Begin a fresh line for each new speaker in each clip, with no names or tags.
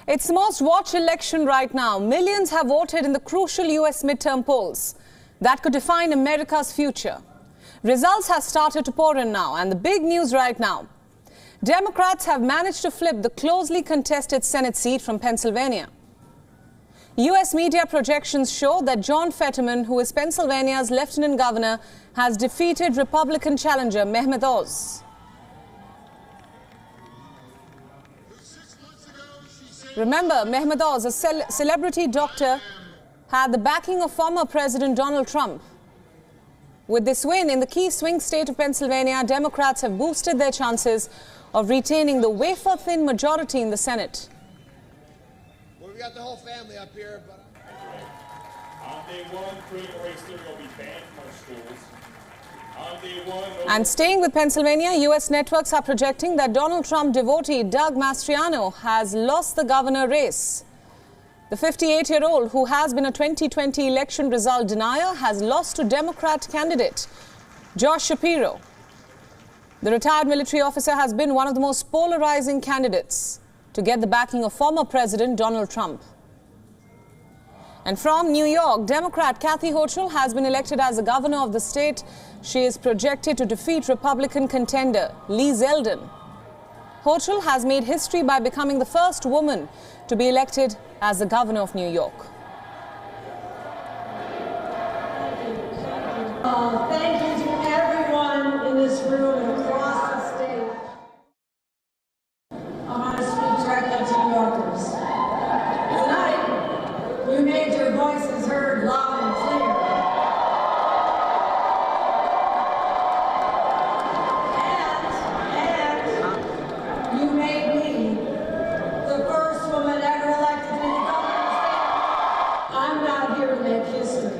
It's the most watched election right now. Millions have voted in the crucial US midterm polls that could define America's future. Results have started to pour in now, and the big news right now: Democrats have managed to flip the closely contested Senate seat from Pennsylvania. US media projections show that John Fetterman, who is Pennsylvania's lieutenant governor, has defeated Republican challenger Mehmet Oz. Remember, Mehmet Oz, a celebrity doctor, had the backing of former President Donald Trump. With this win in the key swing state of Pennsylvania, Democrats have boosted their chances of retaining the wafer-thin majority in the Senate.
Well, we got the whole family up here, but
on day one, critical race theory will be banned from our schools.
And staying with Pennsylvania, U.S. networks are projecting that Donald Trump devotee Doug Mastriano has lost the governor race. The 58-year-old, who has been a 2020 election result denier, has lost to Democrat candidate Josh Shapiro. The retired military officer has been one of the most polarizing candidates to get the backing of former President Donald Trump. And from New York, Democrat Kathy Hochul has been elected as the governor of the state. She is projected to defeat Republican contender Lee Zeldin. Hochul has made history by becoming the first woman to be elected as the governor of New York.
Thank you to everyone in this room and across the state. I want to speak directly to New Yorkers. Tonight, you made your voices heard loud and clear. And you made me the first woman ever elected to the governor of the state. I'm not here to make history.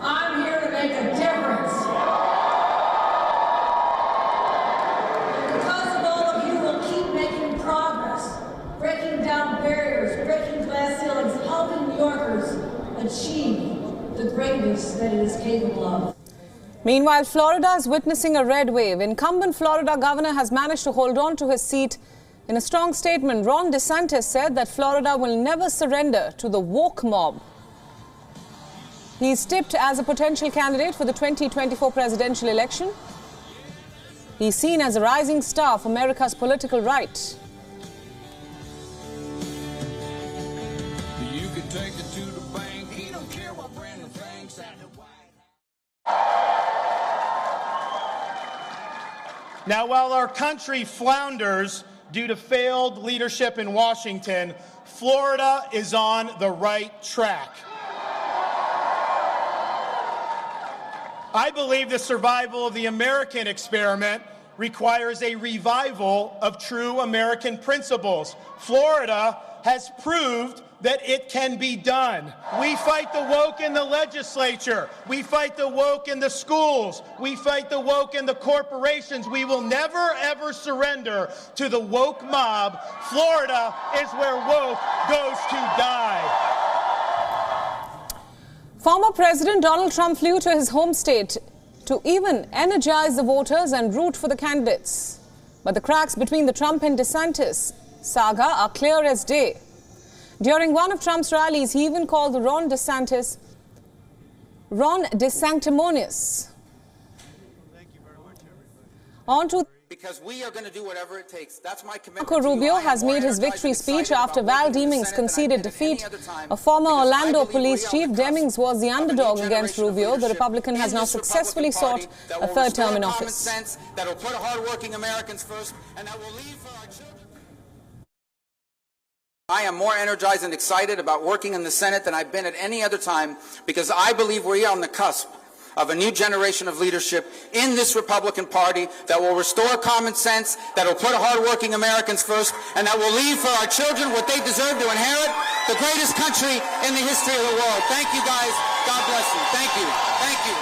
I'm here to make a difference. And because of all of you, we'll keep making progress, breaking down barriers, breaking glass ceilings, helping New Yorkers achieve the greatness that it is capable of.
Meanwhile, Florida is witnessing a red wave. Incumbent Florida governor has managed to hold on to his seat. In a strong statement, Ron DeSantis said that Florida will never surrender to the woke mob. He is tipped as a potential candidate for the 2024 presidential election. He is seen as a rising star of America's political right.
You can take it to the bank. He don't care what Brandon thinks at the White House.
Now, while our country flounders due to failed leadership in Washington, Florida is on the right track. I believe the survival of the American experiment requires a revival of true American principles. Florida has proved that it can be done. We fight the woke in the legislature. We fight the woke in the schools. We fight the woke in the corporations. We will never, ever surrender to the woke mob. Florida is where woke goes to die.
Former President Donald Trump flew to his home state to even energize the voters and root for the candidates. But the cracks between the Trump and DeSantis saga are clear as day. During one of Trump's rallies, he even called the Ron DeSanctimonious. On to
because we are going to do whatever it takes. That's my commitment.
Marco Rubio has made his victory speech after Val Demings conceded defeat. A former Orlando police chief, Demings was the underdog against Rubio. The Republican has now successfully sought a third term in office.
That will put hardworking Americans first, and that will lead for our children. I am more energized and excited about working in the Senate than I've been at any other time because I believe we are on the cusp of a new generation of leadership in this Republican Party that will restore common sense, that will put hardworking Americans first, and that will leave for our children what they deserve to inherit, the greatest country in the history of the world. Thank you, guys. God bless you. Thank you. Thank you.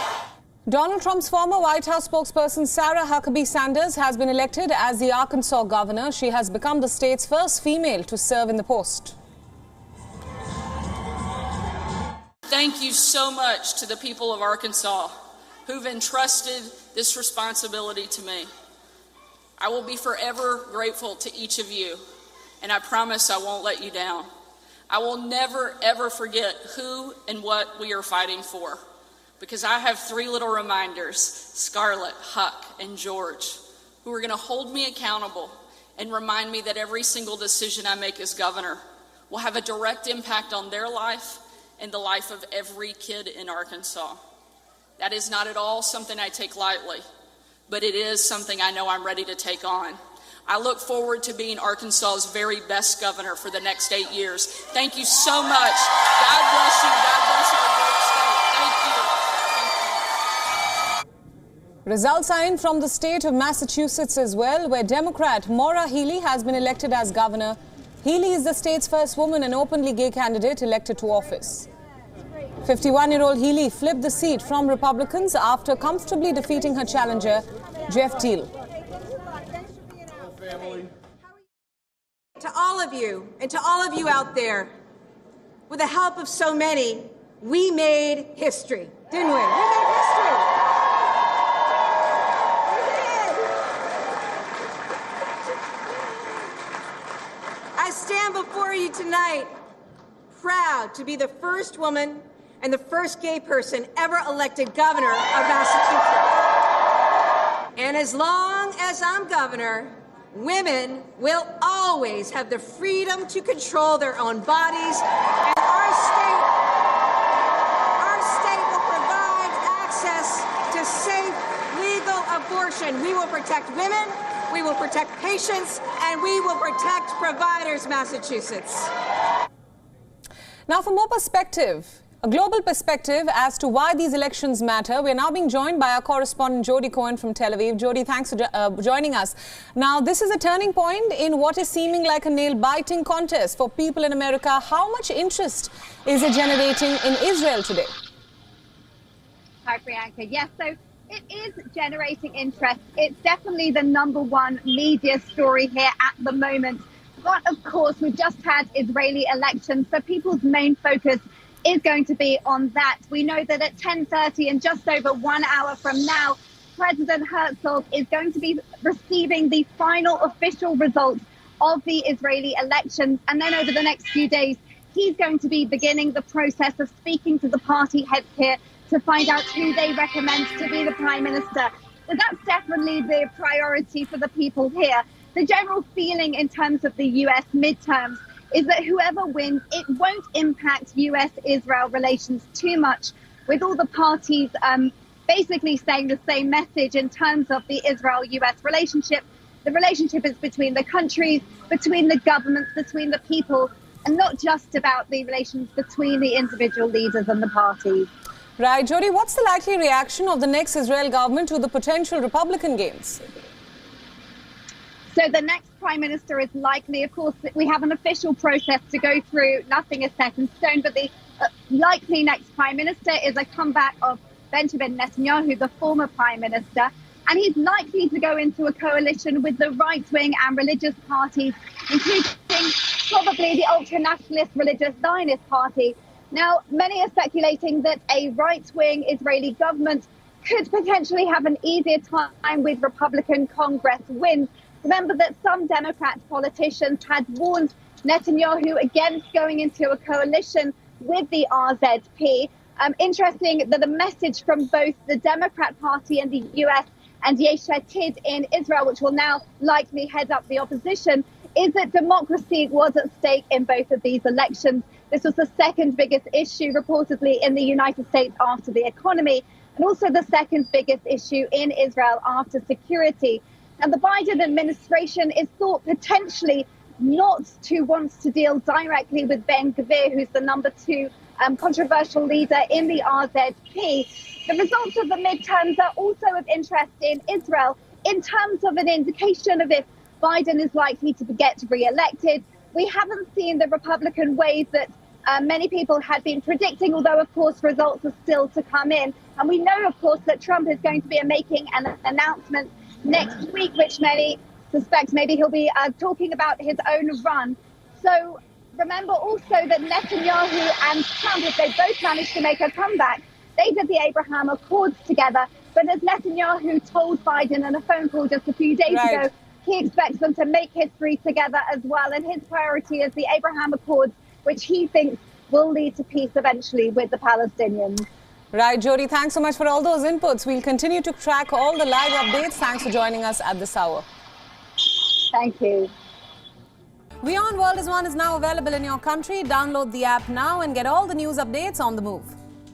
Donald Trump's former White House spokesperson Sarah Huckabee Sanders has been elected as the Arkansas governor. She has become the state's first female to serve in the post.
Thank you so much to the people of Arkansas who've entrusted this responsibility to me. I will be forever grateful to each of you, and I promise I won't let you down. I will never, ever forget who and what we are fighting for, because I have 3 little reminders, Scarlett, Huck, and George, who are going to hold me accountable and remind me that every single decision I make as governor will have a direct impact on their life and the life of every kid in Arkansas. That is not at all something I take lightly, but it is something I know I'm ready to take on. I look forward to being Arkansas's very best governor for the next 8 years. Thank you so much. God bless you. God bless our great state. Thank you.
Results are in from the state of Massachusetts as well, where Democrat Maura Healey has been elected as governor. Healey is the state's first woman and openly gay candidate elected to office. 51-year-old Healey flipped the seat from Republicans after comfortably defeating her challenger, Jeff Teal.
To all of you, and to all of you out there, with the help of so many, we made history, didn't we? We made history. We did. I stand before you tonight proud to be the first woman and the first gay person ever elected governor of Massachusetts. And as long as I'm governor, women will always have the freedom to control their own bodies, and our state will provide access to safe, legal abortion. We will protect women, we will protect patients, and we will protect providers, Massachusetts.
Now for more perspective, a global perspective as to why these elections matter, we're now being joined by our correspondent Jody Cohen from Tel Aviv. Jody, thanks for joining us. Now, this is a turning point in what is seeming like a nail-biting contest for people in America. How much interest is it generating in Israel today?
Hi, Priyanka. Yes, so it is generating interest. It's definitely the #1 media story here at the moment. But, of course, we've just had Israeli elections, so people's main focus is going to be on that. We know that at 10:30, in just over 1 hour from now, President Herzog is going to be receiving the final official results of the Israeli elections. And then over the next few days, he's going to be beginning the process of speaking to the party heads here to find out who they recommend to be the prime minister. So that's definitely the priority for the people here. The general feeling in terms of the US midterms is that whoever wins, it won't impact US-Israel relations too much, with all the parties basically saying the same message in terms of the Israel-US relationship. The relationship is between the countries, between the governments, between the people, and not just about the relations between the individual leaders and the parties.
Right, Jody, what's the likely reaction of the next Israel government to the potential Republican gains?
So the next prime minister is likely, of course, we have an official process to go through. Nothing is set in stone, but the likely next prime minister is a comeback of Benjamin Netanyahu, the former prime minister. And he's likely to go into a coalition with the right-wing and religious parties, including probably the ultra-nationalist religious Zionist party. Now, many are speculating that a right-wing Israeli government could potentially have an easier time with Republican Congress wins. Remember that some Democrat politicians had warned Netanyahu against going into a coalition with the RZP. Interesting that the message from both the Democrat Party in the US and Yesh Atid in Israel, which will now likely head up the opposition, is that democracy was at stake in both of these elections. This was the second biggest issue reportedly in the United States after the economy, and also the second biggest issue in Israel after security. And the Biden administration is thought potentially not to want to deal directly with Ben Gvir, who's the #2 controversial leader in the RZP. The results of the midterms are also of interest in Israel in terms of an indication of if Biden is likely to get re-elected. We haven't seen the Republican wave that many people had been predicting, although, of course, results are still to come in. And we know, of course, that Trump is going to be making an announcement next week, which many suspect maybe he'll be talking about his own run. So remember also that Netanyahu and Trump, if they both managed to make a comeback, they did the Abraham Accords together. But as Netanyahu told Biden in a phone call just a few days ago, He expects them to make history together as well. And his priority is the Abraham Accords, which he thinks will lead to peace eventually with the Palestinians.
Right, Jody, thanks so much for all those inputs. We'll continue to track all the live updates. Thanks for joining us at this hour.
Thank you.
WION World is now available in your country. Download the app now and get all the news updates on the move.